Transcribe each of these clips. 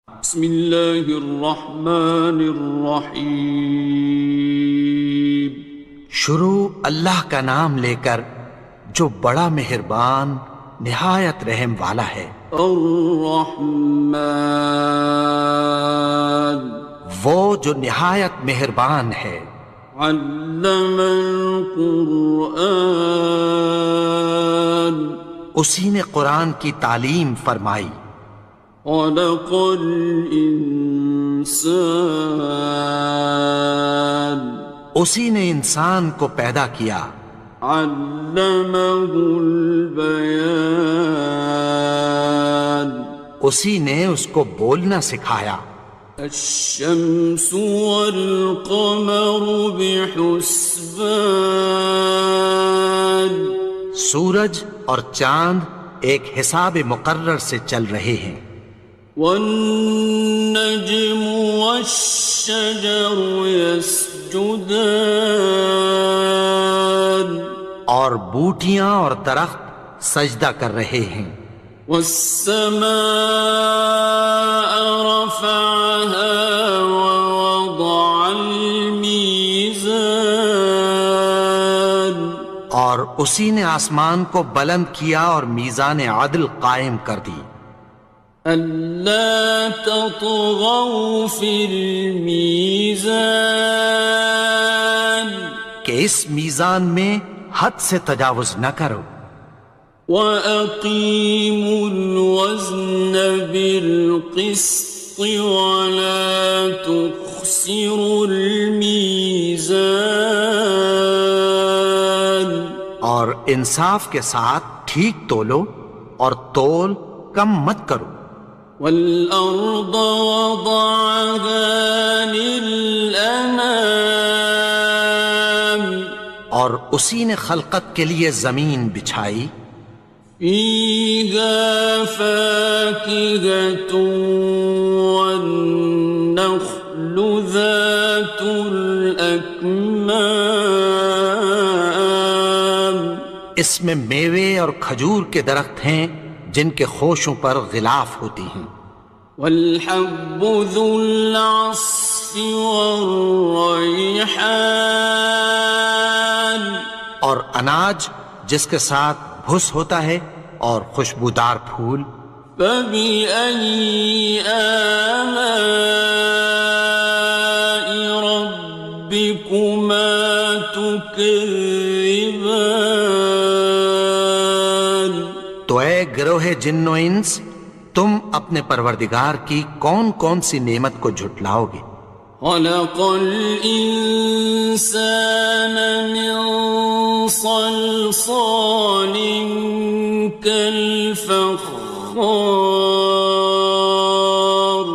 بسم اللہ الرحمن الرحیم۔ شروع اللہ کا نام لے کر جو بڑا مہربان نہایت رحم والا ہے۔ الرحمن، وہ جو نہایت مہربان ہے۔ علم القرآن، اسی نے قرآن کی تعلیم فرمائی۔ خلق الانسان، اسی نے انسان کو پیدا کیا۔ علمہ البیان، اسی نے اس کو بولنا سکھایا۔ الشمس والقمر بحسبان، سورج اور چاند ایک حساب مقرر سے چل رہے ہیں۔ والنجم والشجر يسجدان، اور بوٹیاں اور درخت سجدہ کر رہے ہیں۔ والسماء رفعها ووضع الميزان، اور اسی نے آسمان کو بلند کیا اور میزان عدل قائم کر دی۔ ألا تطغوا في الميزان، کہ اس میزان میں حد سے تجاوز نہ کرو۔ وَأَقِيمُوا الْوَزْنَ بِالْقِسْطِ وَلَا تُخْسِرُوا الْمِيزَانَ، اور انصاف کے ساتھ ٹھیک تولو اور تول کم مت کرو۔ وَالْأَرْضَ وَضَعَهَا لِلْأَنَامِ، اور اسی نے خلقت کے لیے زمین بچھائی۔ فِيهَا فَاكِهَةٌ وَالنَّخْلُ ذَاتُ الْأَكْمَامِ، اس میں میوے اور کھجور کے درخت ہیں جن کے خوشوں پر غلاف ہوتی ہیں۔ وَالْحَبُّ ذُو الْعَصْفِ وَالرَّيْحَانِ، اور اناج جس کے ساتھ بھس ہوتا ہے اور خوشبودار پھول۔ فَبِأَيِّ آلَاءِ رَبِّكُمَا تُكَذِّبَانِ، تو اے گروہ جن و انس، تم اپنے پروردگار کی کون کون سی نعمت کو جھٹلاؤ گے؟ خَلَقَ الْإِنسَانَ مِنْ صَلْصَالٍ كَالْفَخَّارِ،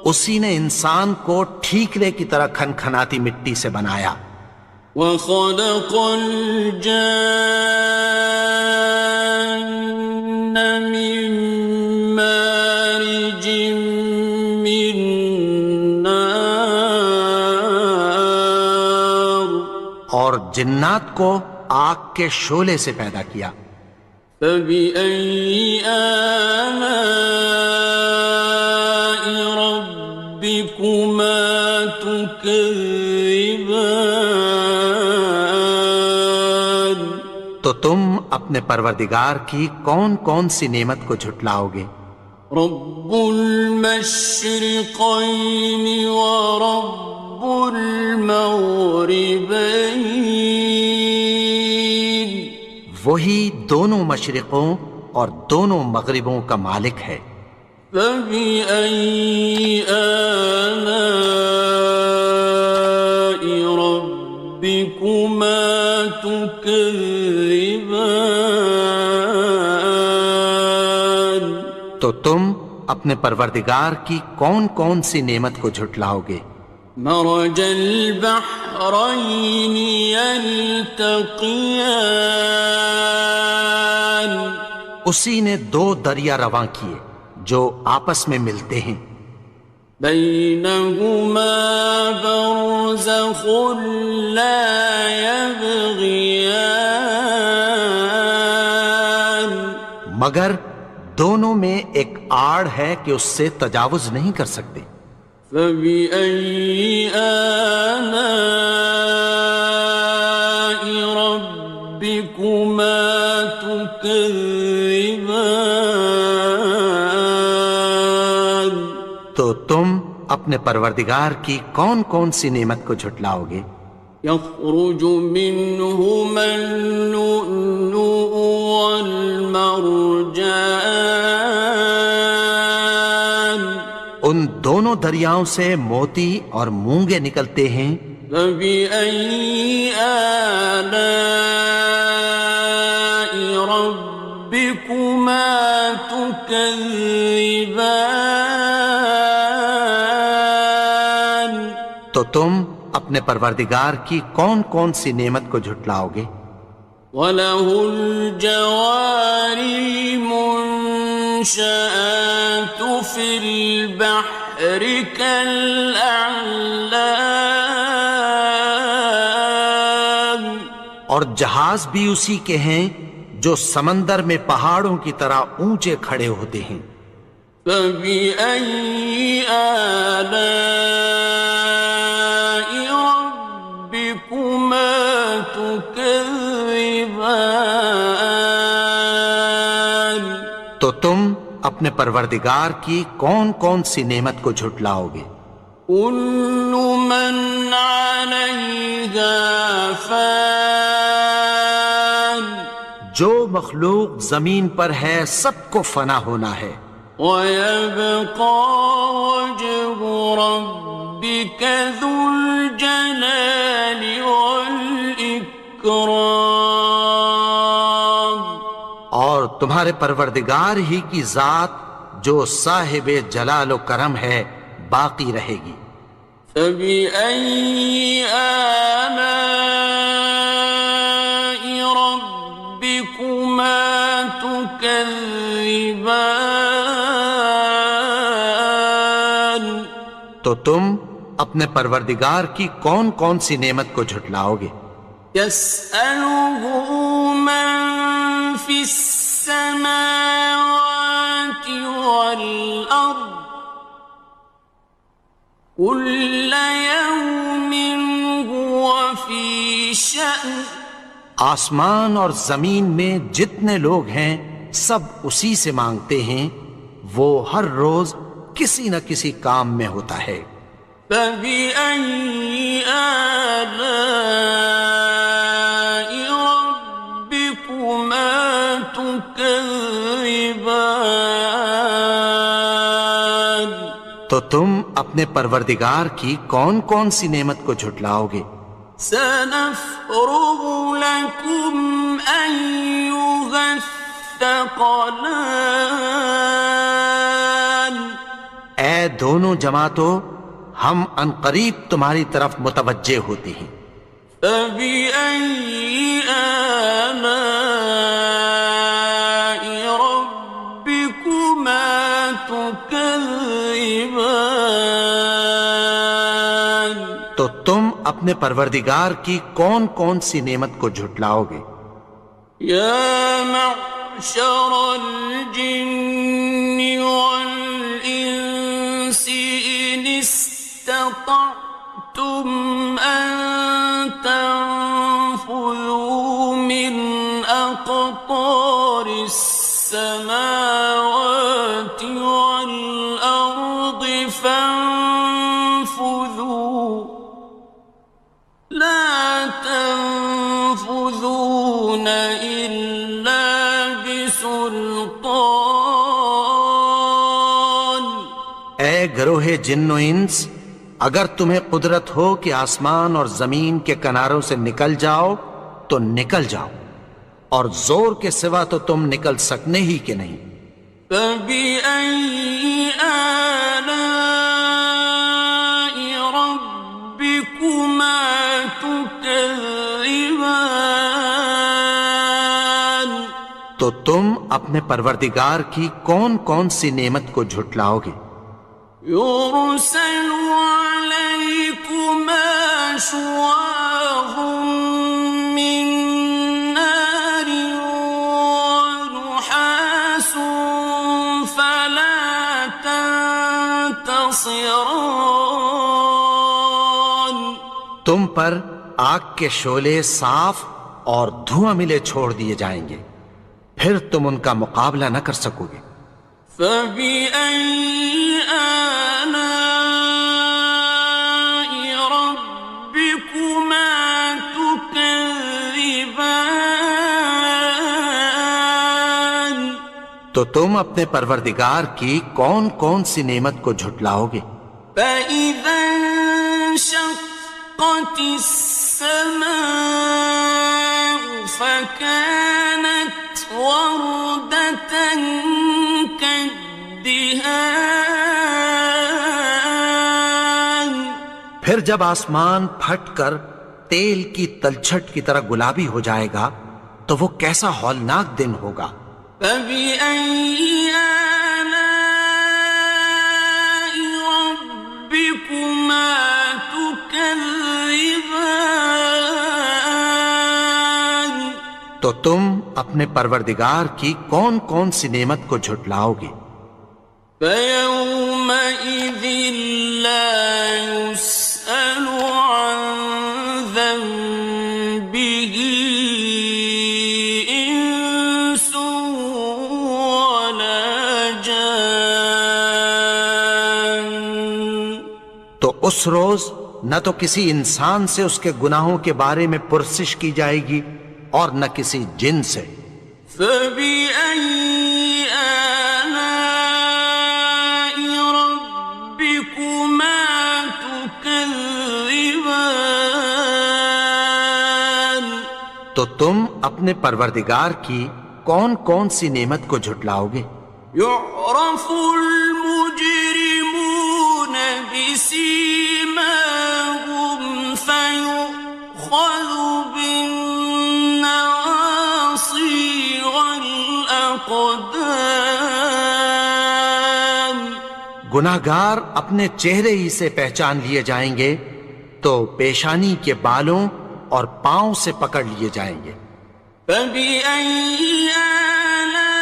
اسی نے انسان کو ٹھیکرے کی طرح کھنکھناتی مٹی سے بنایا۔ وَخَلَقَ الْجَانَّ مِن مَّارِجٍ مِّن نَّارٍ، اور جنات کو آگ کے شعلے سے پیدا کیا۔ فَبِأَيِّ آلَاءِ رَبِّكُمَا تُكَذِّبَانِ، تو تم اپنے پروردگار کی کون کون سی نعمت کو جھٹلاؤ گے؟ رب المشرقین ورب المغربین، وہی دونوں مشرقوں اور دونوں مغربوں کا مالک ہے۔ فَبِأَيِّ آلَاءِ رَبِّكُمَا تُكَذِّبَانِ، تو تم اپنے پروردگار کی کون کون سی نعمت کو جھٹلاؤ گے؟ مرج البحرین یلتقیان، اسی نے دو دریا رواں کیے جو آپس میں ملتے ہیں۔ بینہما برزخ لا یبغیان، مگر دونوں میں ایک آڑ ہے کہ اس سے تجاوز نہیں کر سکتے۔ فبأي آلاء ربكما تكذبان؟ تو تم اپنے پروردگار کی کون کون سی نعمت کو جھٹلاؤ گے؟ يخرج منهما اللؤلؤ والمرجان، ان دونوں دریاؤں سے موتی اور مونگے نکلتے ہیں۔ فبأي آلاء ربكما تكذبان؟ تو تم اپنے پروردگار کی کون کون سی نعمت کو جھٹلاؤ گے؟ وَلَهُ الْجَوَارِ الْمُنشَآتُ فِي الْبَحْرِ كَالْأَعْلَامِ، اور جہاز بھی اسی کے ہیں جو سمندر میں پہاڑوں کی طرح اونچے کھڑے ہوتے ہیں۔ فَبِأَيِّ آلَاءِ رَبِّكُمَا تُكَذِّبَانِ؟ تو تم اپنے پروردگار کی کون کون سی نعمت کو جھٹلاؤ گے؟ كُلُّ مَنْ عَلَيْهَا فَانٍ، جو مخلوق زمین پر ہے سب کو فنا ہونا ہے۔ وَيَبْقَى وَجْهُ رَبِّكَ ذُو الْجَلَالِ وَالْإِكْرَامِ، اور تمہارے پروردگار ہی کی ذات جو صاحب جلال و کرم ہے باقی رہے گی۔ فَبِأَيِّ آلَاءِ رَبِّكُمَا تُكَذِّبَانِ؟ تو تم اپنے پروردگار کی کون کون سی نعمت کو جھٹلاؤ گے؟ يَسْأَلُهُ مَن فِي السَّمَاوَاتِ وَالْأَرْضِ كُلَّ يَوْمٍ هُوَ فِي شَأْنٍ، آسمان اور زمین میں جتنے لوگ ہیں سب اسی سے مانگتے ہیں، وہ ہر روز کسی نہ کسی کام میں ہوتا ہے۔ فَبِأَيِّ آلَاءِ رَبِّكُمَا تُكَذِّبَانِ؟ تو تم اپنے پروردگار کی کون کون سی نعمت کو جھٹلاؤ گے؟ سَنَفْرُغُ لَكُمْ أَيُّهَ الثَّقَلَانِ، اے دونوں جماعتوں، ہم عنقریب تمہاری طرف متوجہ ہوتے ہیں۔ فَبِأَيِّ آلَاءِ رَبِّكُمَا تُكَذِّبَانِ؟ تو تم اپنے پروردگار کی کون کون سی نعمت کو جھٹلاؤ گے؟ يَا مَعْشَرَ الْجِنِّ وَالْإِنسِ إِنِ اسْتَطَعْتُمْ أَن تَنفُذُوا مِنْ أَقْطَارِ السَّمَاوَاتِ وَالْأَرْضِ فَانفُذُوا لَا تَنفُذُونَ إِلَّا بِسُلْطَانٍ۔ اے گروہ جن و انس، اگر تمہیں قدرت ہو کہ آسمان اور زمین کے کناروں سے نکل جاؤ تو نکل جاؤ، اور زور کے سوا تو تم نکل سکنے ہی کہ نہیں۔ فَبِأَيِّ آلَاءِ رَبِّكُمَا تُكَذِّبَانِ؟ تو تم اپنے پروردگار کی کون کون سی نعمت کو جھٹلاؤ گے؟ يُرْسَلُ عَلَيْكُمَا شُوَاظٌ مِّن نَّارٍ وَنُحَاسٌ ينتصران تم پر آگ کے شعلے صاف اور دھواں ملے چھوڑ دیے جائیں گے، پھر تم ان کا مقابلہ نہ کر سکو گے۔ فبأي آلاء ربكما تكذبان تو تم اپنے پروردگار کی کون کون سی نعمت کو جھٹلاؤ گے؟ فإذا انشقت السماء فكانت وردة كالدهان پھر جب آسمان پھٹ کر تیل کی تلچھٹ کی طرح گلابی ہو جائے گا تو وہ کیسا ہولناک دن ہوگا۔ فبأي آلاء ربكما تكذبان تو تم اپنے پروردگار کی کون کون سی نعمت کو جھٹلاؤ گے؟ فيومئذ لا يسأل عن ذنبه إنس ولا جان تو اس روز نہ تو کسی انسان سے اس کے گناہوں کے بارے میں پرسش کی جائے گی اور نہ کسی جن سے۔ فبأي آلاء ربكما تكذبان تو تم اپنے پروردگار کی کون کون سی نعمت کو جھٹلاؤ گے؟ يعرف المجرمون بسيماهم فيؤخذ بالنواصي والأقدام گناہگار اپنے چہرے ہی سے پہچان لیے جائیں گے تو پیشانی کے بالوں اور پاؤں سے پکڑ لیے جائیں گے۔ فبأي آلاء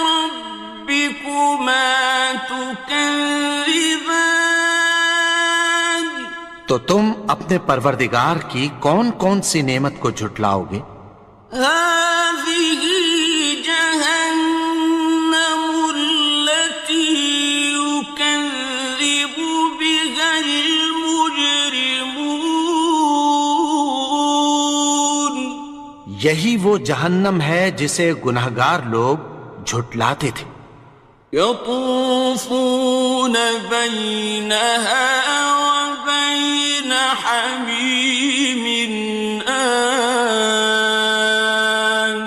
ربكما تكذبان تو تم اپنے پروردگار کی کون کون سی نعمت کو جھٹلاؤ گے؟ هذه جهنم التي يكذب بها المجرمون یہی وہ جہنم ہے جسے گناہگار لوگ جھٹلاتے تھے۔ يطوفون بينها وبين حميم آن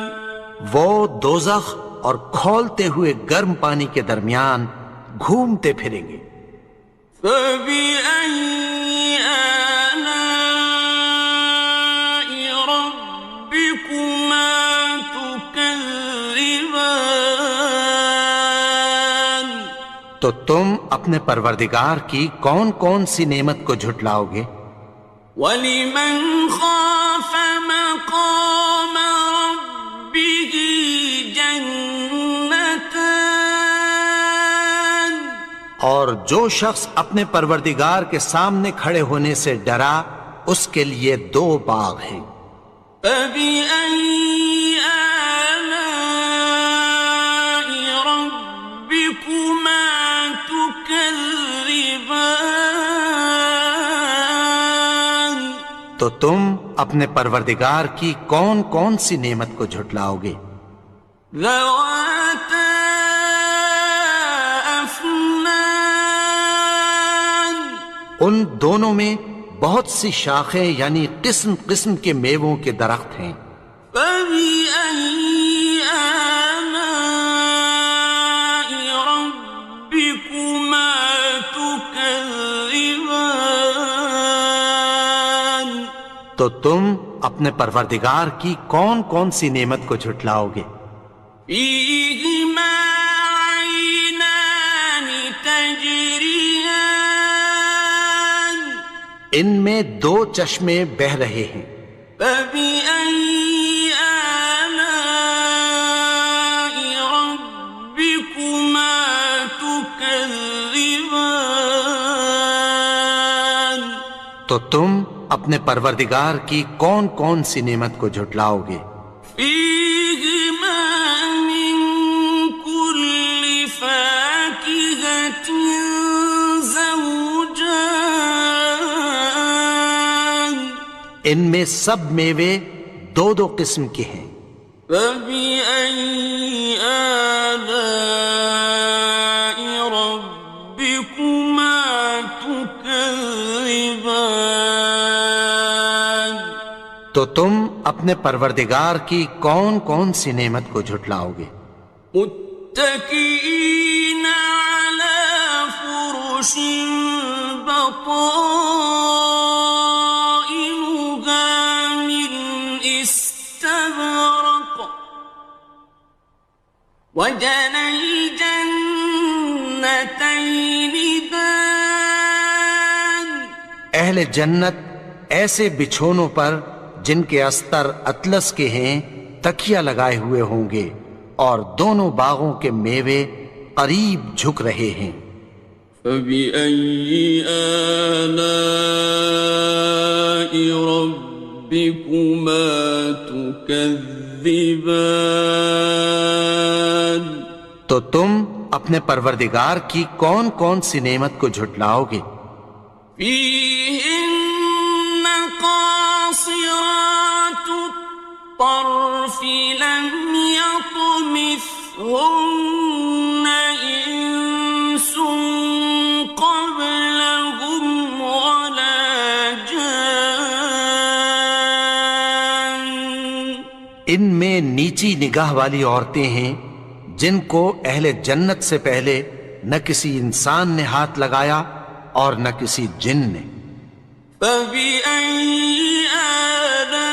وہ دوزخ اور کھولتے ہوئے گرم پانی کے درمیان گھومتے پھریں گے۔ فبأي آلاء ربكما تكذبان تو تم اپنے پروردگار کی کون کون سی نعمت کو جھٹلاؤ گے؟ وَلِمَنْ خَافَ مَقَامَ رَبِّهِ جَنَّتَانِ اور جو شخص اپنے پروردگار کے سامنے کھڑے ہونے سے ڈرا اس کے لیے دو باغ ہیں۔ فَبِأَيِّ آلَاءِ رَبِّكُمَا تُكَذِّبَانِ تو تم اپنے پروردگار کی کون کون سی نعمت کو جھٹلاؤ گے؟ ذَوَاتَا أَفْنَانٍ ان دونوں میں بہت سی شاخیں یعنی قسم قسم کے میووں کے درخت ہیں۔ فَبِأَيِّ آلَاءِ رَبِّكُمَا تُكَذِّبَانِ تو تم اپنے پروردگار کی کون کون سی نعمت کو جھٹلاؤ گے؟ فِيهِمَا عَيْنَانِ تَجْرِيَانِ ان میں دو چشمے بہہ رہے ہیں۔ فَبِأَيِّ آلَاءِ رَبِّكُمَا تُكَذِّبَانِ تكذبان تو تم اپنے پروردگار کی کون کون سی نعمت کو جھٹلاؤ گے؟ فيهما من كل فاكهة زوجان ان میں سب میوے دو دو قسم کے ہیں۔ فبأي آلاء ربكما تكذبان تو تم اپنے پروردگار کی کون کون سی نعمت کو جھٹلاؤ گے؟ متكئين على فرش بطائنها من استبرق وجنى الجنتين دان اہل جنت ایسے بچھونوں پر جن کے استر اطلس کے ہیں تکیہ لگائے ہوئے ہوں گے، اور دونوں باغوں کے میوے قریب جھک رہے ہیں۔ فبأي آلاء ربكما تكذبان تو تم اپنے پروردگار کی کون کون سی نعمت کو جھٹلاؤ گے؟ فيهن قاصرات الطرف لم يطمثهن إنس قبلهم ولا جان ان میں نیچی نگاہ والی عورتیں ہیں جن کو اہل جنت سے پہلے نہ کسی انسان نے ہاتھ لگایا اور نہ کسی جن نے۔ فبأي آلاء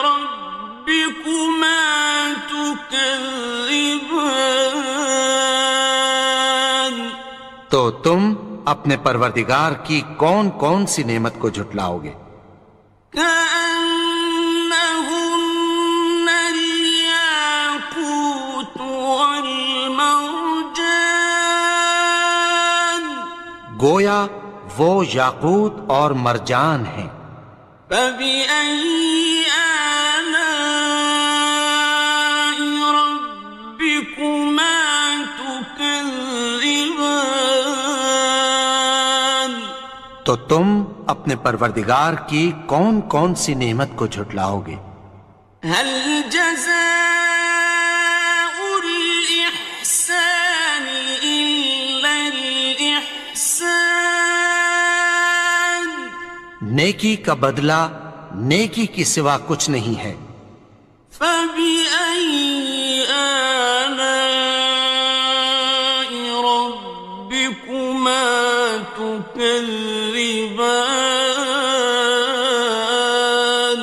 ربكما تكذبان تو تم اپنے پروردگار کی کون کون سی نعمت کو جھٹلاؤ گے؟ كأنهن الياقوت والمرجان گویا وہ یاقوت اور مرجان ہیں۔ فبأي آلاء ربكما تكذبان تو تم اپنے پروردگار کی کون کون سی نعمت کو جھٹلاؤ گے؟ هل جزاء الإحسان إلا الإحسان نیکی کا بدلہ نیکی کی سوا کچھ نہیں ہے۔ فبأي آلاء ربكما تكذبان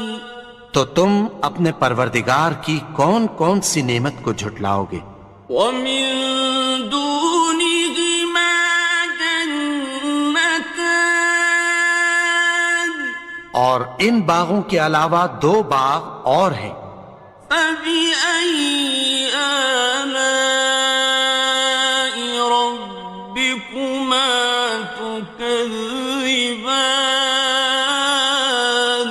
تو تم اپنے پروردگار کی کون کون سی نعمت کو جھٹلاؤ گے؟ ومن دونهما جنتان اور ان باغوں کے علاوہ دو باغ اور ہیں۔ فبأي آلاء ربكما تكذبان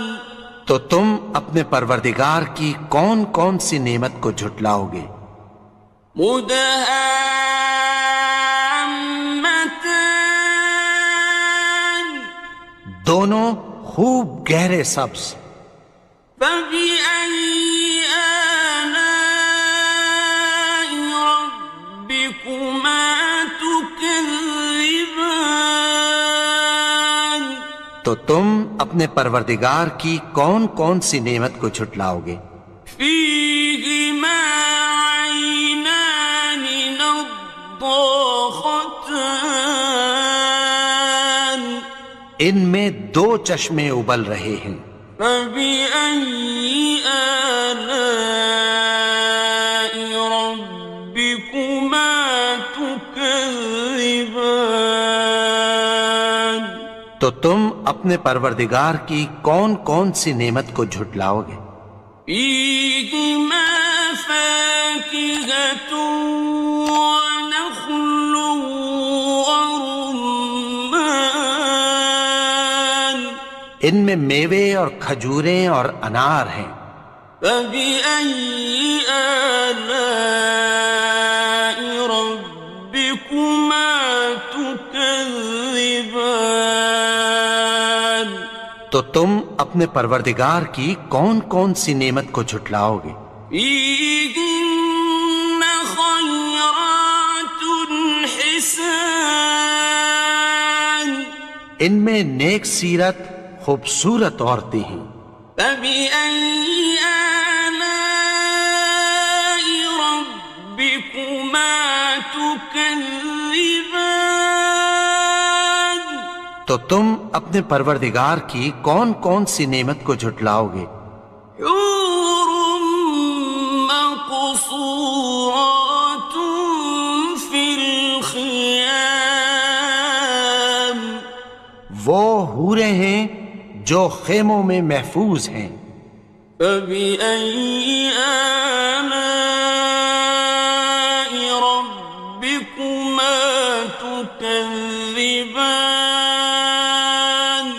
تو تم اپنے پروردگار کی کون کون سی نعمت کو جھٹلاؤ گے؟ مدهامتان دونوں خوب گہرے سبز۔ فبأي آلاء ربكما تكذبان تو تم اپنے پروردگار کی کون کون سی نعمت کو جھٹلاؤ گے؟ فيهما عينان نضاختان ان میں دو چشمے ابل رہے ہیں۔ فبأي آلاء ربكما تكذبان تو تم اپنے پروردگار کی کون کون سی نعمت کو جھٹلاؤ گے؟ فيهما فاكهة ونخل ان میں میوے اور کھجوریں اور انار ہیں۔ فبأي آلاء ربكما تكذبان؟ تو تم اپنے پروردگار کی کون کون سی نعمت کو جھٹلاؤ گے؟ فيهن خيرات حسان، ان میں نیک سیرت خوبصورت عورتیں ہیں۔ فبأي آلاء ربكما تكذبان؟ تو تم اپنے پروردگار کی کون کون سی نعمت کو جھٹلاؤ گے؟ حور مقصورات في الخيام، وہ حوریں ہیں جو خیموں میں محفوظ ہیں۔ فبأي آلاء ربكما تكذبان؟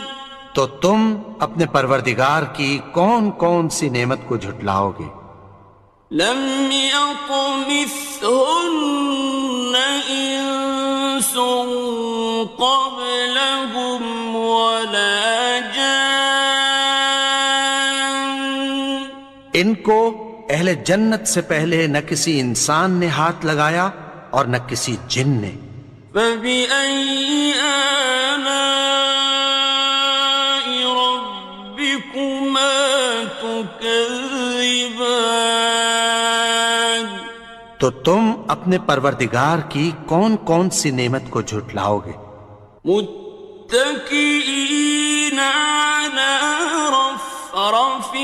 تو تم اپنے پروردگار کی کون کون سی نعمت کو جھٹلاؤ گے؟ لم يطمثهن إنس قبلهم ولا جان، ان کو اہل جنت سے پہلے نہ کسی انسان نے ہاتھ لگایا اور نہ کسی جن نے۔ فبأي آلاء ربكما تكذبان؟ تو تم اپنے پروردگار کی کون کون سی نعمت کو جھٹلاؤ گے؟ متكئين على رفرف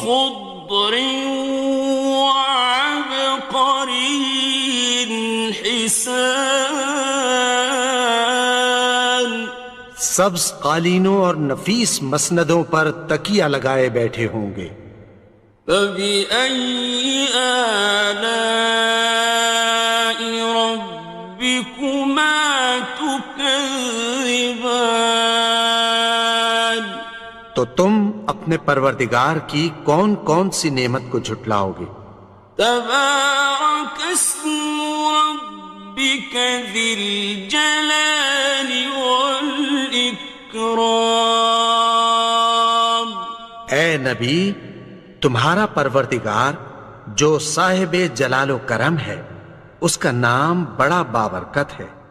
خضر وعبقري حسان، سبز قالینوں اور نفیس مسندوں پر تکیہ لگائے بیٹھے ہوں گے۔ فبأي آلاء ربكما تكذبان؟ تو تم اپنے پروردگار کی کون کون سی نعمت کو جھٹلاؤ گے؟ تبارك اسم ربك ذي الجلال والإكرام۔ اے نبی، تمہارا پروردگار جو صاحب جلال و کرم ہے، اس کا نام بڑا بابرکت ہے۔